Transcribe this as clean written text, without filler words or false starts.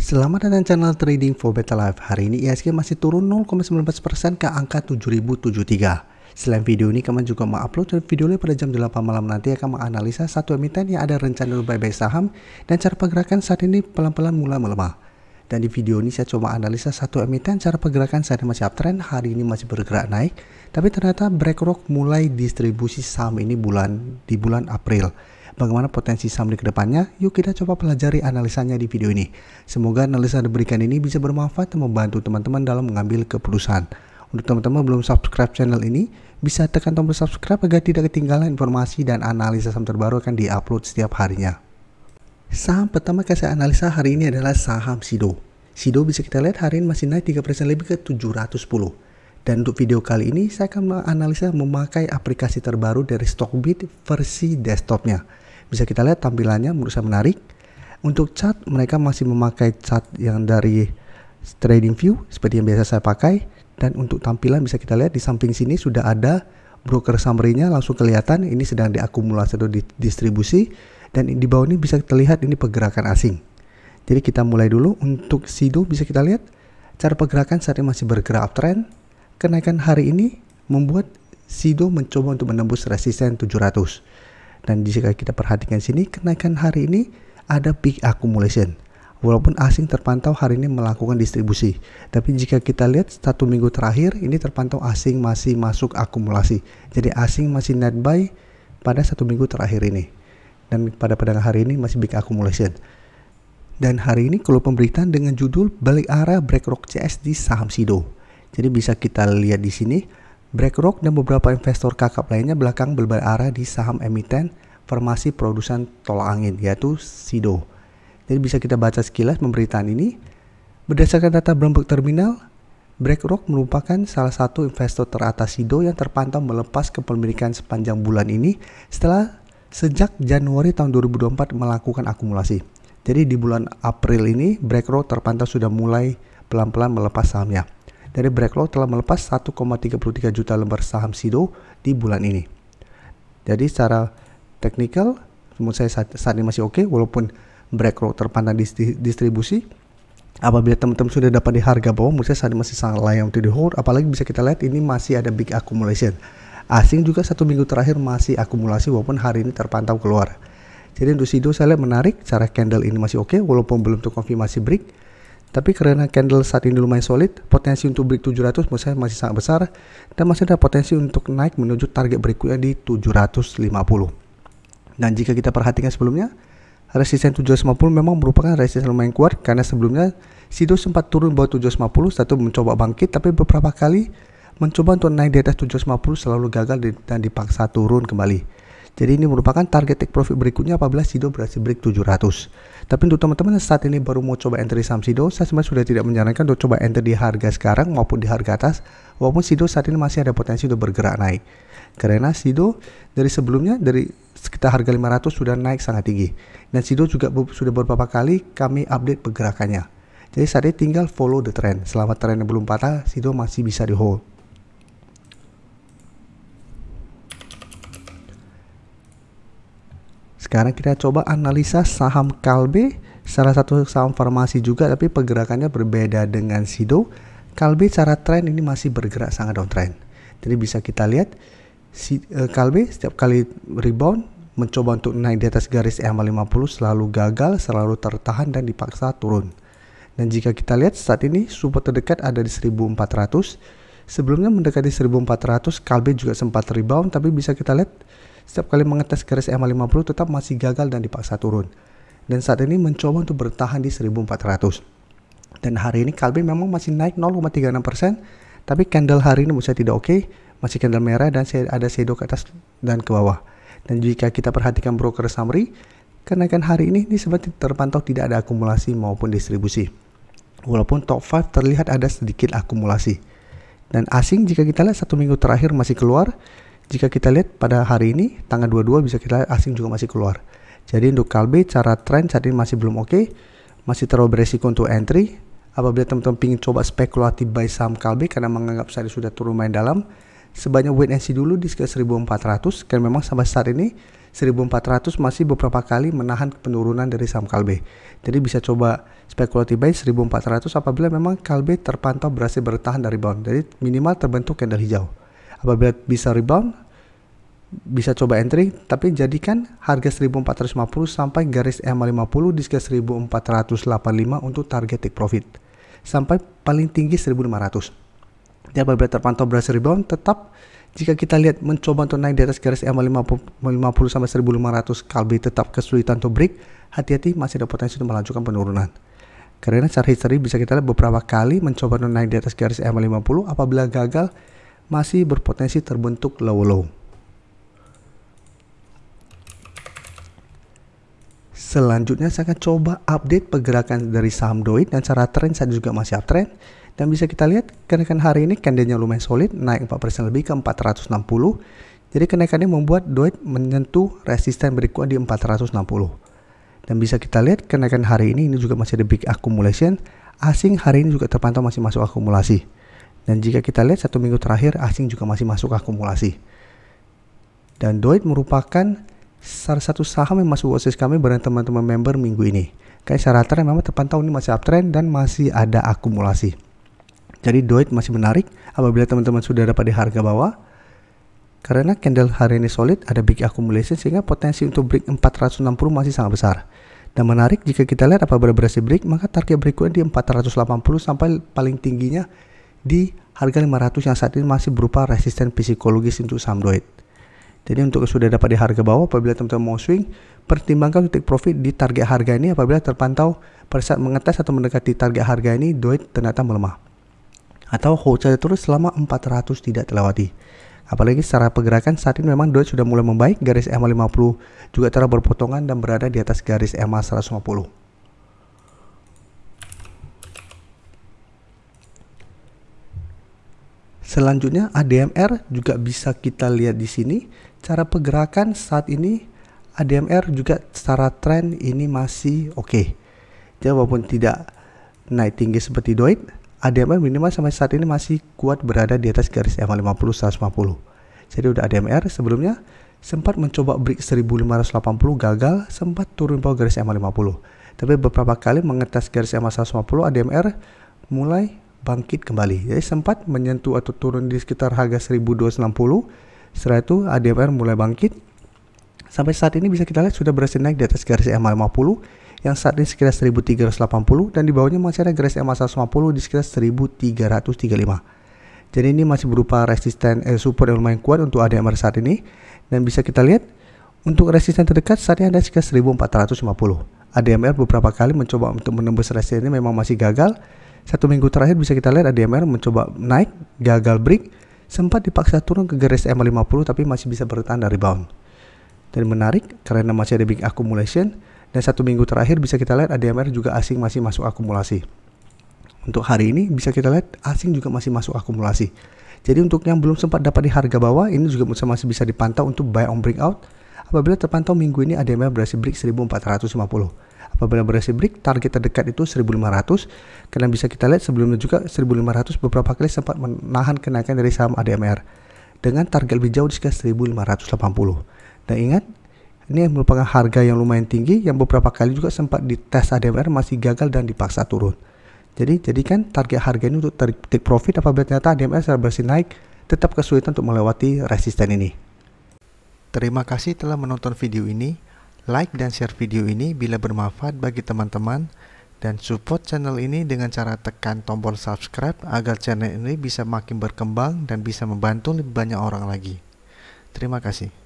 Selamat datang channel Trading for Better Life. Hari ini IHSG masih turun 0,19% ke angka 7073. Selain video ini, kami juga mengupload video lain pada jam 8 malam nanti akan menganalisa satu emiten yang ada rencana buy saham dan cara pergerakan saat ini pelan-pelan mulai melemah. Dan di video ini saya coba analisa satu emiten cara pergerakan saat ini masih uptrend, hari ini masih bergerak naik, tapi ternyata BlackRock mulai distribusi saham ini di bulan April. Bagaimana potensi saham di kedepannya? Yuk kita coba pelajari analisanya di video ini. Semoga analisa yang diberikan ini bisa bermanfaat dan membantu teman-teman dalam mengambil keputusan. Untuk teman-teman belum subscribe channel ini, bisa tekan tombol subscribe agar tidak ketinggalan informasi dan analisa saham terbaru akan diupload setiap harinya. Saham pertama yang saya analisa hari ini adalah saham Sido. Sido bisa kita lihat hari ini masih naik 3% lebih ke 710. Dan untuk video kali ini saya akan menganalisa memakai aplikasi terbaru dari Stockbit versi desktopnya. Bisa kita lihat tampilannya menurut saya menarik. Untuk chart mereka masih memakai chart yang dari TradingView seperti yang biasa saya pakai. Dan untuk tampilan bisa kita lihat di samping sini sudah ada broker summary-nya langsung kelihatan ini sedang diakumulasi atau didistribusi. Dan di bawah ini bisa terlihat ini pergerakan asing. Jadi kita mulai dulu. Untuk Sido bisa kita lihat cara pergerakan saat ini masih bergerak uptrend. Kenaikan hari ini membuat Sido mencoba untuk menembus resisten 700. Dan jika kita perhatikan sini, kenaikan hari ini ada big accumulation. Walaupun asing terpantau hari ini melakukan distribusi. Tapi jika kita lihat satu minggu terakhir, ini terpantau asing masih masuk akumulasi. Jadi asing masih net buy pada satu minggu terakhir ini. Dan pada hari ini masih big accumulation. Dan hari ini kalau pemberitaan dengan judul balik arah BlackRock CS di saham Sido. Jadi bisa kita lihat di sini, BlackRock dan beberapa investor kakap lainnya belakang berbalik arah di saham emiten farmasi produsen tolak angin, yaitu Sido. Jadi bisa kita baca sekilas pemberitaan ini. Berdasarkan data Bloomberg Terminal, BlackRock merupakan salah satu investor teratas Sido yang terpantau melepas kepemilikan sepanjang bulan ini setelah sejak Januari tahun 2024 melakukan akumulasi. Jadi di bulan April ini, BlackRock terpantau sudah mulai pelan-pelan melepas sahamnya. Dari BlackRock telah melepas 1,33 juta lembar saham Sido di bulan ini. Jadi secara teknikal, menurut saya saat ini masih oke, walaupun BlackRock terpantau distribusi. Apabila teman-teman sudah dapat di harga bawah, menurut saya saat ini masih sangat layak untuk di hold. Apalagi bisa kita lihat ini masih ada big accumulation. Asing juga satu minggu terakhir masih akumulasi, walaupun hari ini terpantau keluar. Jadi untuk Sido saya lihat menarik, cara candle ini masih oke, walaupun belum terkonfirmasi break. Tapi karena candle saat ini lumayan solid, potensi untuk break 700 menurut saya masih sangat besar. Dan masih ada potensi untuk naik menuju target berikutnya di 750. Dan jika kita perhatikan sebelumnya, resisten 750 memang merupakan resisten lumayan kuat. Karena sebelumnya Sido sempat turun bawah 750, satu mencoba bangkit. Tapi beberapa kali mencoba untuk naik di atas 750 selalu gagal dan dipaksa turun kembali. Jadi ini merupakan target take profit berikutnya apabila Sido berhasil break 700. Tapi untuk teman-teman saat ini baru mau coba entry saham Sido, saya sebenarnya sudah tidak menyarankan untuk coba enter di harga sekarang maupun di harga atas. Walaupun Sido saat ini masih ada potensi untuk bergerak naik. Karena Sido dari sebelumnya dari sekitar harga 500 sudah naik sangat tinggi. Dan Sido juga sudah beberapa kali kami update pergerakannya. Jadi saat ini tinggal follow the trend. Selama trennya belum patah, Sido masih bisa di hold. Sekarang kita coba analisa saham Kalbe, salah satu saham farmasi juga tapi pergerakannya berbeda dengan Sido. Kalbe secara tren ini masih bergerak sangat downtrend. Jadi bisa kita lihat Kalbe setiap kali rebound mencoba untuk naik di atas garis EMA50 selalu gagal, selalu tertahan dan dipaksa turun. Dan jika kita lihat saat ini support terdekat ada di 1400. Sebelumnya mendekati 1400, Kalbe juga sempat rebound tapi bisa kita lihat setiap kali mengetes garis EMA50 tetap masih gagal dan dipaksa turun. Dan saat ini mencoba untuk bertahan di 1400. Dan hari ini Kalbe memang masih naik 0,36%. Tapi candle hari ini menurut saya tidak oke. Masih candle merah dan ada shadow ke atas dan ke bawah. Dan jika kita perhatikan broker summary, kenaikan hari ini sebenarnya terpantau tidak ada akumulasi maupun distribusi. Walaupun top 5 terlihat ada sedikit akumulasi. Dan asing jika kita lihat satu minggu terakhir masih keluar. Jika kita lihat pada hari ini tanggal 22 bisa kita lihat asing juga masih keluar. Jadi untuk Kalbe cara trend saat ini masih belum oke. Masih terlalu beresiko untuk entry. Apabila teman-teman ingin coba spekulatif buy saham Kalbe karena menganggap saya sudah turun main dalam, sebanyak wait and see dulu di sekitar 1400. Karena memang sampai saat ini 1400 masih beberapa kali menahan penurunan dari saham Kalbe. Jadi bisa coba speculative buy 1400 apabila memang Kalbe terpantau berhasil bertahan dari rebound. Jadi minimal terbentuk candle hijau. Apabila bisa rebound, bisa coba entry, tapi jadikan harga 1450 sampai garis EMA 50 di sekitar 1485 untuk target take profit. Sampai paling tinggi 1500. Jadi apabila terpantau berhasil rebound, tetap jika kita lihat mencoba untuk naik di atas garis EMA 50 sampai 1500, Kalbe tetap kesulitan untuk break, hati-hati masih ada potensi untuk melanjutkan penurunan. Karena secara history bisa kita lihat beberapa kali mencoba untuk naik di atas garis EMA 50, apabila gagal masih berpotensi terbentuk low. Selanjutnya saya akan coba update pergerakan dari saham DOIT, dan secara tren saya juga masih uptrend. Dan bisa kita lihat kenaikan hari ini candlenya lumayan solid, naik 4% lebih ke 460. Jadi kenaikannya membuat DOIT menyentuh resisten berikutnya di 460. Dan bisa kita lihat kenaikan hari ini juga masih ada big accumulation. Asing hari ini juga terpantau masih masuk akumulasi. Dan jika kita lihat 1 minggu terakhir asing juga masih masuk akumulasi. Dan DOIT merupakan salah satu saham yang masuk watchlist kami bareng teman-teman member minggu ini. Kayak secara tren memang terpantau ini masih uptrend dan masih ada akumulasi. Jadi DOIT masih menarik apabila teman-teman sudah dapat di harga bawah. Karena candle hari ini solid, ada big accumulation sehingga potensi untuk break 460 masih sangat besar. Dan menarik jika kita lihat apabila berhasil break, maka target berikutnya di 480 sampai paling tingginya di harga 500 yang saat ini masih berupa resisten psikologis untuk saham DOIT. Jadi untuk sudah dapat di harga bawah, apabila teman-teman mau swing, pertimbangkan untuk take profit di target harga ini apabila terpantau pada saat mengetes atau mendekati target harga ini DOIT ternyata melemah. Atau hold saja terus selama 400 tidak terlewati. Apalagi secara pergerakan saat ini memang DOIT sudah mulai membaik, garis EMA 50 juga telah berpotongan dan berada di atas garis EMA 150. Selanjutnya ADMR juga bisa kita lihat di sini. Cara pergerakan saat ini ADMR juga secara tren ini masih oke. Jadi walaupun tidak naik tinggi seperti DOIT, ADMR minimal sampai saat ini masih kuat berada di atas garis EMA 50 150. Jadi udah ADMR sebelumnya sempat mencoba break 1580 gagal, sempat turun bawah garis EMA 50. Tapi beberapa kali mengetes garis EMA 150, ADMR mulai bangkit kembali. Jadi sempat menyentuh atau turun di sekitar harga 1260. Setelah itu ADMR mulai bangkit. Sampai saat ini bisa kita lihat sudah berhasil naik di atas garis EMA 50 yang saat ini sekitar 1380, dan di bawahnya masih ada garis EMA 150 di sekitar 1335. Jadi ini masih berupa resisten support yang lumayan kuat untuk ADMR saat ini. Dan bisa kita lihat untuk resisten terdekat saat ini ada sekitar 1450. ADMR beberapa kali mencoba untuk menembus resisten ini memang masih gagal. 1 minggu terakhir bisa kita lihat ADMR mencoba naik, gagal break, sempat dipaksa turun ke garis EMA 50 tapi masih bisa bertahan dari rebound. Dan menarik karena masih ada big accumulation. Dan 1 minggu terakhir bisa kita lihat ADMR juga asing masih masuk akumulasi. Untuk hari ini bisa kita lihat asing juga masih masuk akumulasi. Jadi untuk yang belum sempat dapat di harga bawah, ini juga masih bisa dipantau untuk buy on breakout. Apabila terpantau minggu ini ADMR berhasil break 1450. Apabila berhasil break, target terdekat itu 1500. Karena bisa kita lihat sebelumnya juga 1500 beberapa kali sempat menahan kenaikan dari saham ADMR dengan target lebih jauh di sekitar 1580. Dan ingat, ini merupakan harga yang lumayan tinggi yang beberapa kali juga sempat dites ADMR masih gagal dan dipaksa turun. Jadi jadikan target harga ini untuk take profit apabila ternyata ADMR secara berhasil naik, tetap kesulitan untuk melewati resisten ini. Terima kasih telah menonton video ini. Like dan share video ini bila bermanfaat bagi teman-teman, dan support channel ini dengan cara tekan tombol subscribe agar channel ini bisa makin berkembang dan bisa membantu lebih banyak orang lagi. Terima kasih.